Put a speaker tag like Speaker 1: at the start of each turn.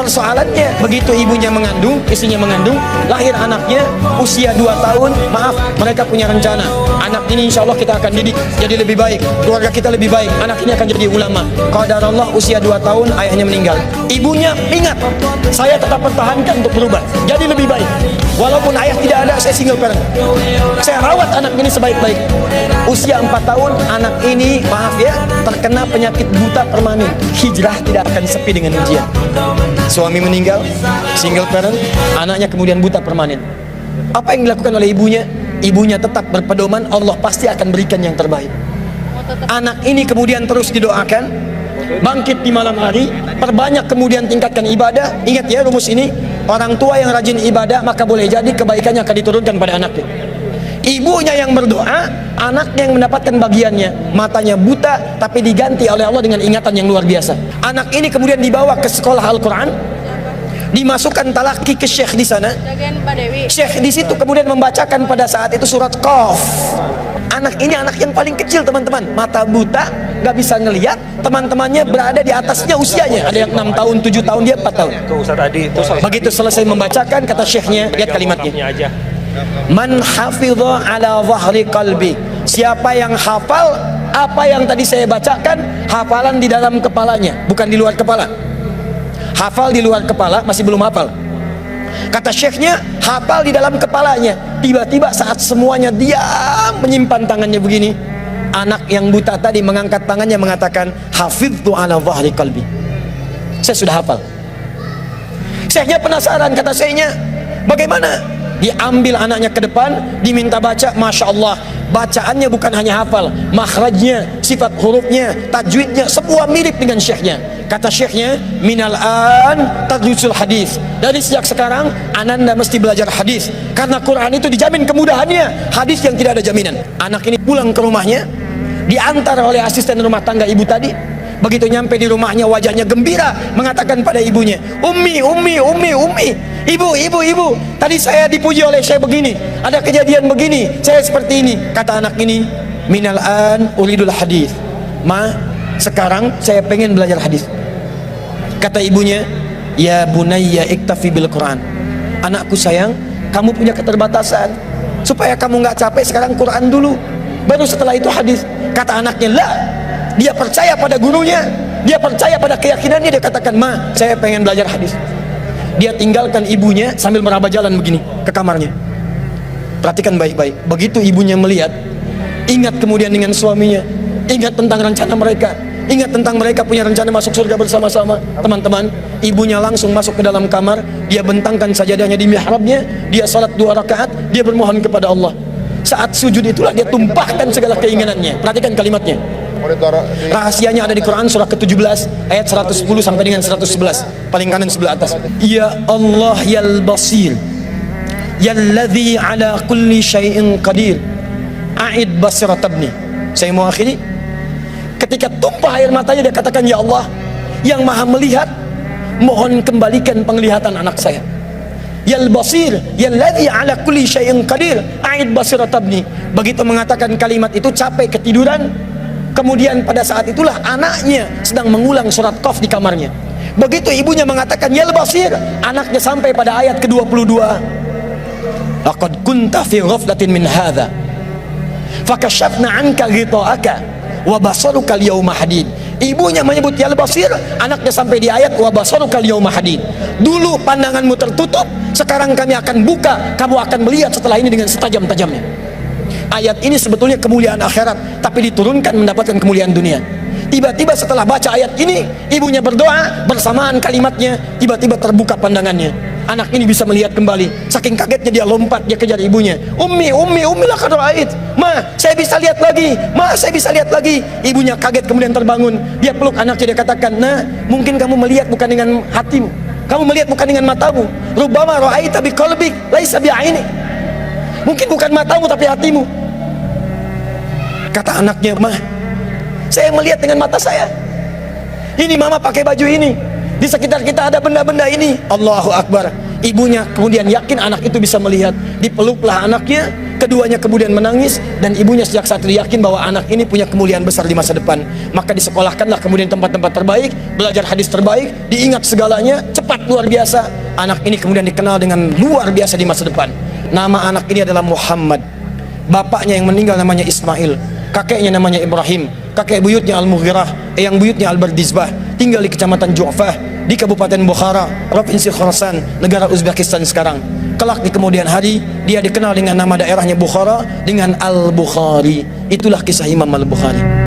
Speaker 1: persoalannya begitu ibunya mengandung, istrinya mengandung, lahir anaknya usia 2 tahun, maaf, mereka punya rencana, anak ini insya Allah kita akan didik jadi lebih baik, keluarga kita lebih baik, anak ini akan jadi ulama. Qadarullah usia 2 tahun ayahnya meninggal, ibunya ingat, saya tetap pertahankan untuk berubah jadi lebih baik, walaupun ayah tidak ada, saya single parent, saya rawat anak ini sebaik-baik. Usia 4 tahun anak ini, maaf ya, terkena penyakit buta permanen. Hijrah tidak akan sepi dengan ujian. Suami meninggal, single parent, anaknya kemudian buta permanen. Apa yang dilakukan oleh ibunya? Ibunya tetap berpedoman, Allah pasti akan berikan yang terbaik. Anak ini kemudian terus didoakan, bangkit di malam hari, perbanyak kemudian tingkatkan ibadah. Ingat ya rumus ini, orang tua yang rajin ibadah maka boleh jadi kebaikannya akan diturunkan pada anaknya. Ibunya yang berdoa, anaknya yang mendapatkan bagiannya. Matanya buta tapi diganti oleh Allah dengan ingatan yang luar biasa. Anak ini kemudian dibawa ke sekolah Al-Quran, dimasukkan talaki ke syekh di sana. Syekh di situ kemudian membacakan pada saat itu surat Qaf. Anak ini anak yang paling kecil teman-teman, mata buta, nggak bisa ngelihat. Teman-temannya berada di atasnya usianya, ada yang 6 tahun, 7 tahun, dia 4 tahun. Begitu selesai membacakan, kata syekhnya, lihat kalimatnya, man hafidha ala zahri qalbi, siapa yang hafal apa yang tadi saya bacakan, hafalan di dalam kepalanya, bukan di luar kepala. Hafal di luar kepala masih belum hafal. Kata syekhnya, hafal di dalam kepalanya. Tiba-tiba saat semuanya diam menyimpan tangannya begini, anak yang buta tadi mengangkat tangannya mengatakan, hafidtu ala zahri qalbi, saya sudah hafal. Syekhnya penasaran, kata syekhnya, bagaimana? Diambil anaknya ke depan, diminta baca, Masya Allah, bacaannya bukan hanya hafal, makhrajnya, sifat hurufnya, tajwidnya, semua mirip dengan syekhnya. Kata syekhnya, minal an tadrusul hadis, dari sejak sekarang ananda mesti belajar hadis, karena Quran itu dijamin kemudahannya, hadis yang tidak ada jaminan. Anak ini pulang ke rumahnya, diantar oleh asisten rumah tangga ibu tadi. Begitu nyampe di rumahnya wajahnya gembira, mengatakan pada ibunya, Ummi, ibu, tadi saya dipuji oleh saya begini, ada kejadian begini, saya seperti ini. Kata anak ini, minal an uridul hadis, ma, sekarang saya pengen belajar hadis. Kata ibunya, ya bunayya iktafi bil Quran, anakku sayang, kamu punya keterbatasan, supaya kamu nggak capek sekarang Quran dulu, baru setelah itu hadis. Kata anaknya, lah, dia percaya pada gurunya, dia percaya pada keyakinannya, dia katakan, ma, saya pengen belajar hadis. Dia tinggalkan ibunya sambil meraba jalan begini ke kamarnya. Perhatikan baik-baik. Begitu ibunya melihat, ingat kemudian dengan suaminya, ingat tentang rencana mereka, ingat tentang mereka punya rencana masuk surga bersama-sama. Teman-teman, ibunya langsung masuk ke dalam kamar, dia bentangkan sajadahnya di mihrabnya, dia salat 2 rakaat, dia bermohon kepada Allah. Saat sujud itulah dia tumpahkan segala keinginannya. Perhatikan kalimatnya. Rahasianya ada di Quran surah ke-17 ayat 110 sampai dengan 111, paling kanan sebelah atas. Ya Allah yal basir, yalladzi ala kulli syai'in qadir, a'id basirat ibni. Saya mau akhiri, ketika tumpah air matanya dia katakan, ya Allah yang maha melihat, mohon kembalikan penglihatan anak saya. Yal basir, yalladzi ala kulli syai'in qadir, a'id basirat ibni. Begitu mengatakan kalimat itu capek ketiduran. Kemudian pada saat itulah anaknya sedang mengulang surat Qaf di kamarnya. Begitu ibunya mengatakan ya basir, anaknya sampai pada ayat ke-22. Laqad kunta fi ghaflatin min hadza fakashafna 'anka ghita'aka wa basaruka al-yawma hadid. Ibunya menyebut ya basir, anaknya sampai di ayat wa basaruka al-yawma hadid. Dulu pandanganmu tertutup, sekarang kami akan buka, kamu akan melihat setelah ini dengan setajam-tajamnya. Ayat ini sebetulnya kemuliaan akhirat, tapi diturunkan mendapatkan kemuliaan dunia. Tiba-tiba setelah baca ayat ini, ibunya berdoa, bersamaan kalimatnya, tiba-tiba terbuka pandangannya. Anak ini bisa melihat kembali. Saking kagetnya dia lompat, dia kejar ibunya. Ummi laqad ra'ait. Ma, saya bisa lihat lagi. Ma, saya bisa lihat lagi. Ibunya kaget kemudian terbangun. Dia peluk anaknya, dia katakan, nah, mungkin kamu melihat bukan dengan hatimu. Kamu melihat bukan dengan matamu. Rubbama ra'aita biqalbik laisa bi'ainik. Mungkin bukan matamu tapi hatimu. Kata anaknya, ma, saya melihat dengan mata saya. Ini mama pakai baju ini, di sekitar kita ada benda-benda ini. Allahu Akbar. Ibunya kemudian yakin anak itu bisa melihat, dipeluklah anaknya, keduanya kemudian menangis, dan ibunya sejak saat itu yakin bahwa anak ini punya kemuliaan besar di masa depan. Maka disekolahkanlah kemudian tempat-tempat terbaik, belajar hadis terbaik, diingat segalanya, cepat luar biasa. Anak ini kemudian dikenal dengan luar biasa di masa depan. Nama anak ini adalah Muhammad. Bapaknya yang meninggal namanya Ismail, kakeknya namanya Ibrahim, kakek buyutnya Al-Mughirah, eyang buyutnya Al-Bardizbah, tinggal di kecamatan Ju'fah di Kabupaten Bukhara, Provinsi Khorasan, negara Uzbekistan sekarang. Kelak di kemudian hari dia dikenal dengan nama daerahnya Bukhara dengan Al-Bukhari. Itulah kisah Imam Al-Bukhari.